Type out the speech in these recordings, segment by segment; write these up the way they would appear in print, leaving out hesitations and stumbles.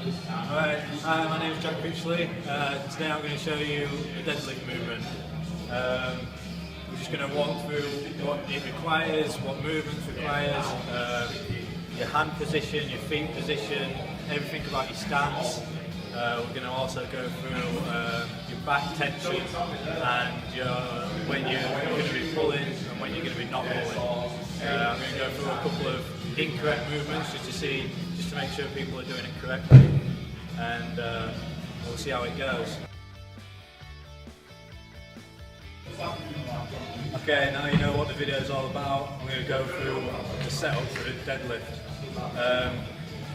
Alright, hi, my name is Critchley. Today I'm going to show you the deadlift movement. We're just going to walk through what it requires, what movements requires, your hand position, your feet position, everything about your stance. We're going to also go through your back tension and when you're going to be pulling and when you're going to be not pulling. I'm going to go through a couple of incorrect movements just to make sure people are doing it correctly, and we'll see how it goes. Okay, now you know what the video is all about. I'm going to go through the setup for the deadlift.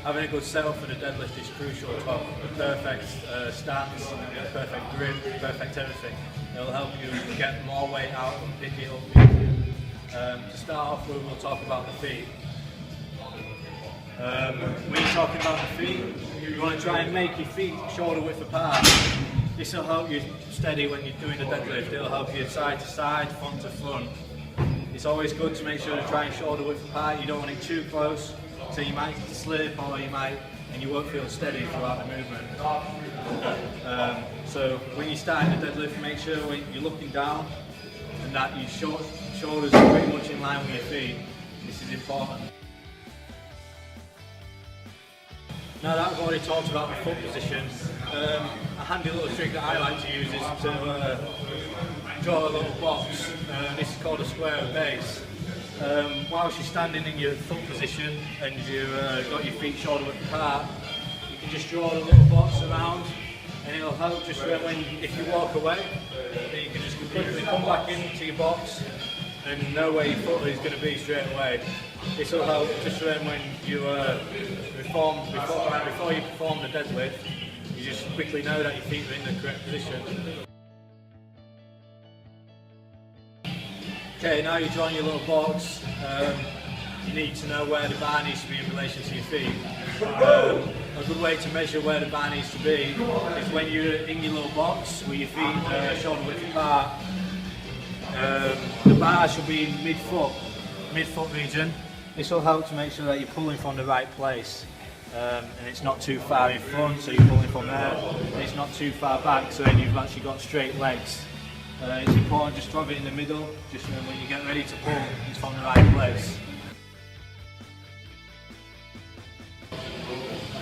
Having a good setup for the deadlift is crucial to have the perfect stance, perfect grip, perfect everything. It'll help you get more weight out and pick it up easier. To start off with, we'll talk about the feet. When you're talking about the feet, you want to try and make your feet shoulder width apart. This will help you steady when you're doing the deadlift. It'll help you side to side, front to front. It's always good to make sure to try and shoulder width apart. You don't want it too close, so you might slip and you won't feel steady throughout the movement. So when you're starting the deadlift, make sure when you're looking down and that your shoulders are pretty much in line with your feet. This is important. Now that I've already talked about the foot position, a handy little trick that I like to use is to draw a little box. This is called a square base. Whilst you're standing in your foot position and you've got your feet shoulder width apart, you can just draw a little box around, and it'll help just if you walk away, then you can just quickly come back into your box and know where your foot is going to be straight away. This will help just when you before you perform the deadlift, you just quickly know that your feet are in the correct position. Okay, now you're drawing your little box, you need to know where the bar needs to be in relation to your feet. A good way to measure where the bar needs to be is when you're in your little box with your feet shoulder width apart. The bar should be in mid-foot region. This will help to make sure that you're pulling from the right place, and it's not too far in front, so you're pulling from there, and it's not too far back, so then you've actually got straight legs. It's important just to have it in the middle, just when you get ready to pull, it's from the right place.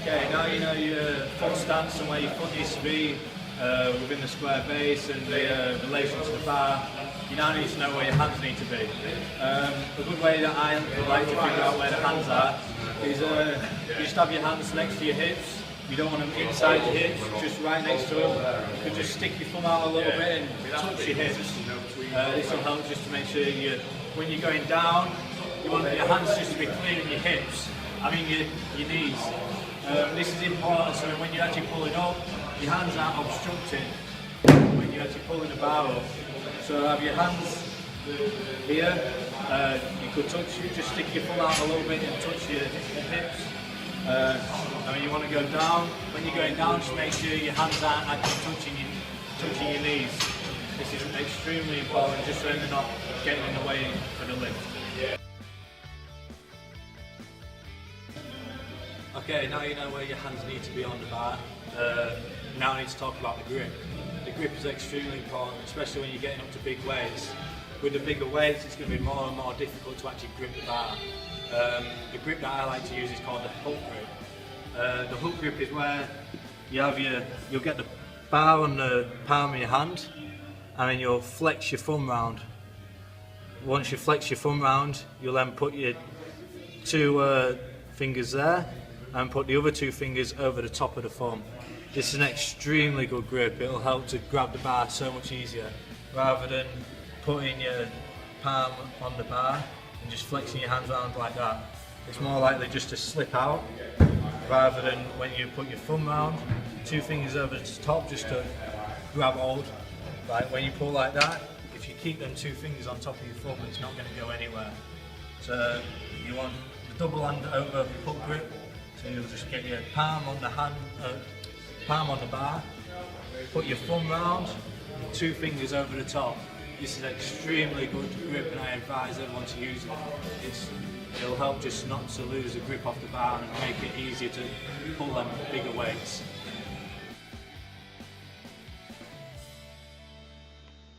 Okay, now you know your foot stance and where your foot needs to be within the square base and the relation to the bar. You now need to know where your hands need to be. A good way that I like to figure out where the hands are is you just have your hands next to your hips. You don't want them inside your hips, just right next to them. You can just stick your thumb out a little bit and touch your hips. This will help just to make sure when you're going down, you want your hands just to be clearing your hips, your knees. This is important so when you're actually pulling up, your hands aren't obstructed when you're actually pulling the bar up. So have your hands here, you could just stick your thumb out a little bit and touch your hips. You want to go down. When you're going down, just make sure your hands aren't actually touching your knees. This is extremely important, just so they're not getting in the way for the lift. Okay, now you know where your hands need to be on the bar. Now I need to talk about the grip. The grip is extremely important, especially when you're getting up to big weights. With the bigger weights, it's going to be more and more difficult to actually grip the bar. The grip that I like to use is called the hook grip. The hook grip is where you'll get the bar on the palm of your hand, and then you'll flex your thumb round. Once you flex your thumb round, you'll then put your two fingers there and put the other two fingers over the top of the thumb. This is an extremely good grip. It'll help to grab the bar so much easier, rather than putting your palm on the bar and just flexing your hands around like that. It's more likely just to slip out, rather than when you put your thumb round, two fingers over the top just to grab hold. Like when you pull like that, if you keep them two fingers on top of your thumb, it's not going to go anywhere. So you want the double hand over hook grip, so you'll just get your palm on the bar, put your thumb round, two fingers over the top. This is extremely good grip and I advise everyone to use it. It's it'll help just not to lose the grip off the bar and make it easier to pull them bigger weights.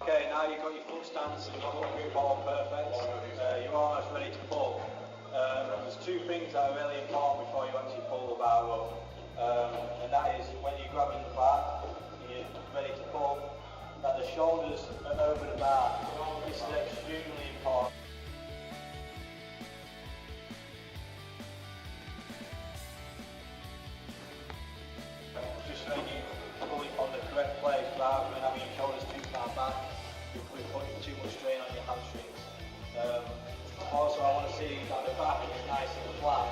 Okay, now you've got your foot stance, you've got your grip all perfect, you're almost ready to pull. There's two things that are really important before you actually pull the bar up, and that is when you're grabbing the bar and you're ready to pull, that the shoulders are over the bar. This is extremely important. Just when you pull it on the correct place rather than having your shoulders too far back, you're putting too much strain on your hamstrings. Also, I want to see that the back is nice and flat.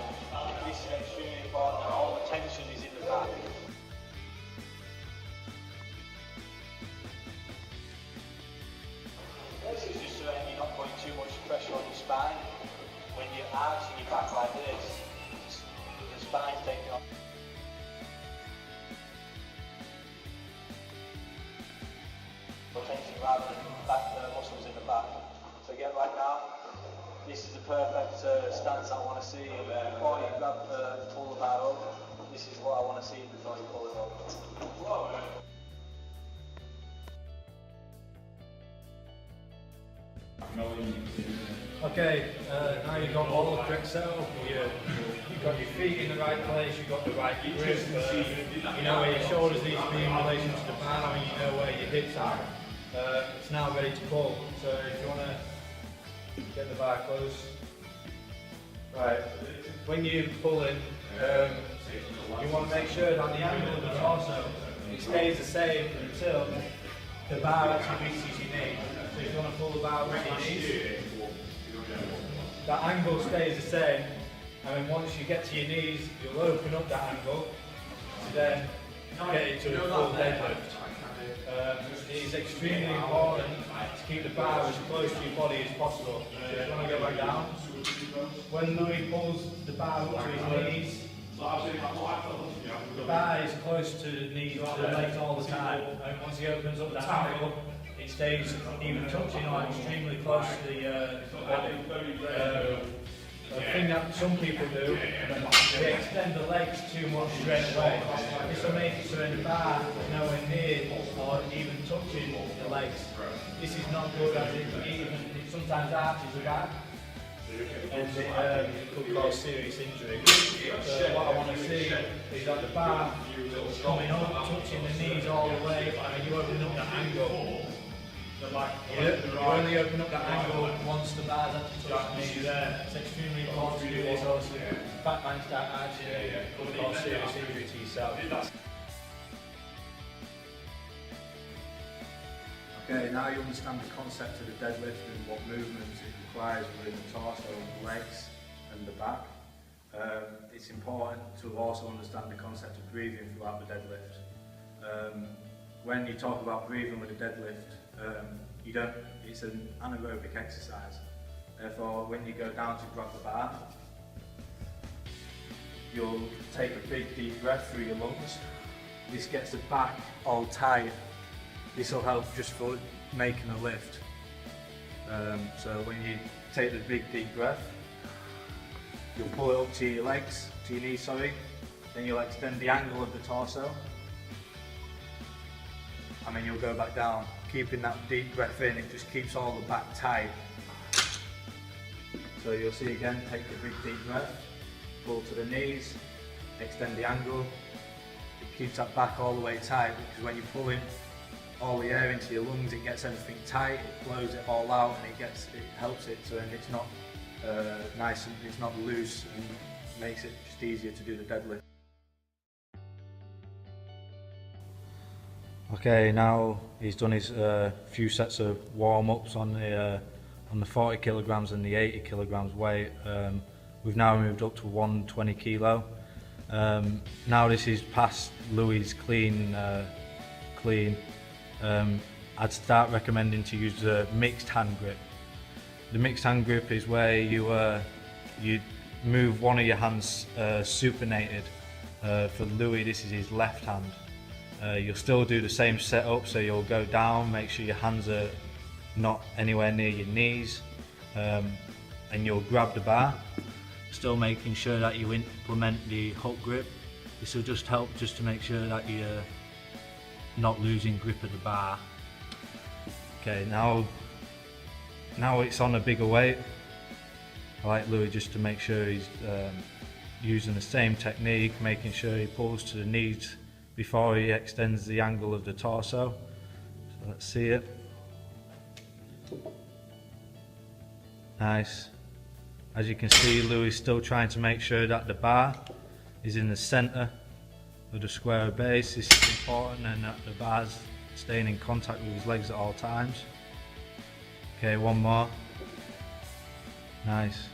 This is extremely important, and all the tension is in the back. This is just so you're not putting too much pressure on your spine. When you're arching your back like this, the spine's taking off. Tension rather than the muscles in the back. So get right now. This is the perfect stance I want to see before you pull the bar up. This is what I want to see before you pull it up. Okay, now you've got all the correct setup. You've got your feet in the right place, you've got the right grip, you know where your shoulders need to be in relation to the bar, and you know where your hips are. It's now ready to pull, so if you want to get the bar close. Right, when you pull it, you want to make sure that the angle of the torso it stays the same until the bar actually reaches your knee. So if you want to pull the bar with your knees, that angle stays the same, and then once you get to your knees, you'll open up that angle to then get it to a full deadlift. It is extremely important to keep the bar as close to your body as possible. So if you want to go back down, when Louis pulls the bar up to his knees, the bar is close to the knees, to the legs all the time, and once he opens up that angle, it stays even touching or extremely close to the body. The thing that some people do, they extend the legs too much straight away. This will make it so the bar is nowhere near or even touching the legs. This is not good, as it sometimes arches the back and it could cause serious injury. So what I want to see is that the bar coming up, touching the knees all the way, and you open up that angle. You only open up that angle once the bar's actually touched the knees. It's extremely important to do this, also. Back man start arching, it could cause serious injury to yourself. Okay, now you understand the concept of the deadlift and what movements it requires within the torso, the legs and the back. It's important to also understand the concept of breathing throughout the deadlift. When you talk about breathing with a deadlift, it's an anaerobic exercise. Therefore, when you go down to grab the bar, you'll take a big deep breath through your lungs. This gets the back all tight. This will help just for making a lift. So when you take the big deep breath, you'll pull it up to your legs, to your knees, sorry. Then you'll extend the angle of the torso. And then you'll go back down, keeping that deep breath in. It just keeps all the back tight. So you'll see again, take the big deep breath, pull to the knees, extend the angle. It keeps that back all the way tight, because when you pull in all the air into your lungs, it gets everything tight, it blows it all out, and it helps it so then it's not nice and it's not loose, and makes it just easier to do the deadlift. Okay, now he's done his few sets of warm-ups on the 40 kilograms and the 80 kilograms weight. We've now moved up to 120 kilo. Now this is past Louis' clean. I'd start recommending to use the mixed hand grip. The mixed hand grip is where you move one of your hands supinated. For Louis, this is his left hand. You'll still do the same setup, so you'll go down, make sure your hands are not anywhere near your knees, and you'll grab the bar. still making sure that you implement the hook grip. This will just help just to make sure that you're not losing grip of the bar. Okay, now it's on a bigger weight. I like Louis just to make sure he's using the same technique, making sure he pulls to the knees before he extends the angle of the torso. So let's see it. Nice. As you can see, Louis is still trying to make sure that the bar is in the center of the square base. This is important, and that the bar's staying in contact with his legs at all times. Okay, one more. Nice.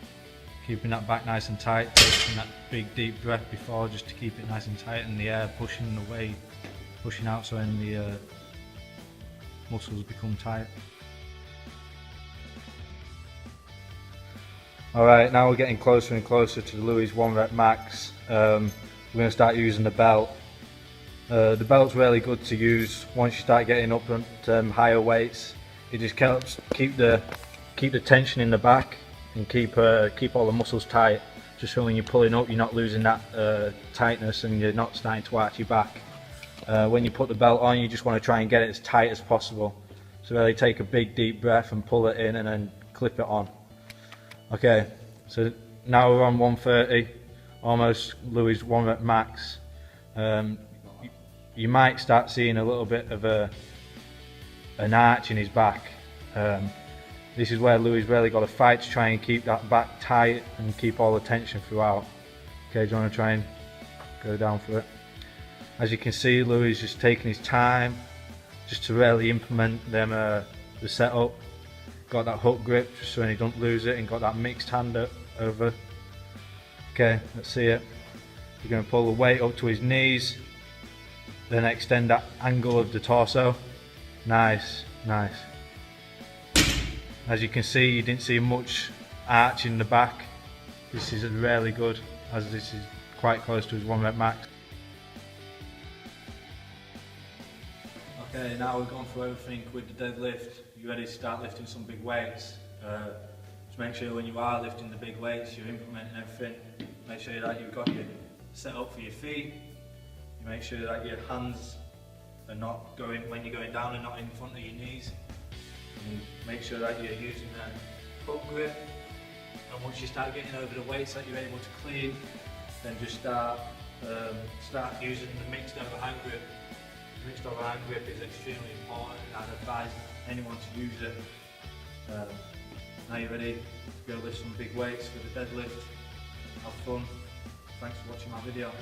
Keeping that back nice and tight, taking that big deep breath before, just to keep it nice and tight, and the air pushing away, pushing out, so when the muscles become tight. Alright, now we're getting closer and closer to Louis' 1 rep max. We're going to start using the belt. The belt's really good to use once you start getting up at higher weights. It just helps keep the tension in the back and keep all the muscles tight, just so when you're pulling up you're not losing that tightness and you're not starting to arch your back. When you put the belt on, you just want to try and get it as tight as possible. So really take a big deep breath and pull it in and then clip it on. Okay, so now we're on 130, almost Louis' 1 rep max. You might start seeing a little bit of an arch in his back. This is where Louis really got to fight to try and keep that back tight and keep all the tension throughout. Okay, do you want to try and go down for it? As you can see, Louis is just taking his time just to really implement the setup. Got that hook grip just so he don't lose it, and got that mixed hand over. Okay, let's see it. You're going to pull the weight up to his knees, then extend that angle of the torso. Nice, nice. As you can see, you didn't see much arch in the back. This is really good, as this is quite close to his 1 rep max. Okay, now we've gone through everything with the deadlift. You're ready to start lifting some big weights. Just make sure when you are lifting the big weights, you're implementing everything. Make sure that you've got your set up for your feet. You make sure that your hands are not going, when you're going down, and not in front of your knees. And make sure that you're using that hook grip. And once you start getting over the weights that you're able to clean, then just start using the mixed overhand grip. The mixed overhand grip is extremely important, and I'd advise anyone to use it. Now you're ready to go lift some big weights for the deadlift. Have fun. Thanks for watching my video.